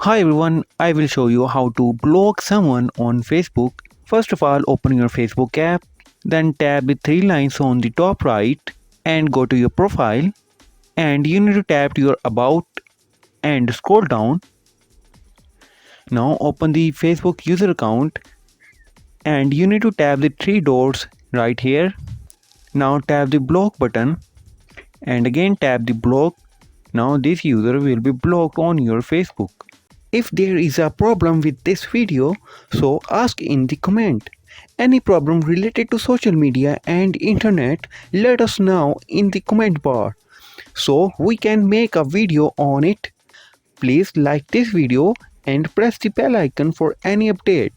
Hi everyone, I will show you how to block someone on Facebook. First of all, open your Facebook app, then tap the three lines on the top right and go to your profile, and you need to tap to your about and scroll down. Now open the Facebook user account and you need to tap the three dots right here. Now tap the block button and again tap the block. Now this user will be blocked on your Facebook. If there is a problem with this video, so ask in the comment. Any problem related to social media and internet, let us know in the comment bar so we can make a video on it. Please like this video and press the bell icon for any update.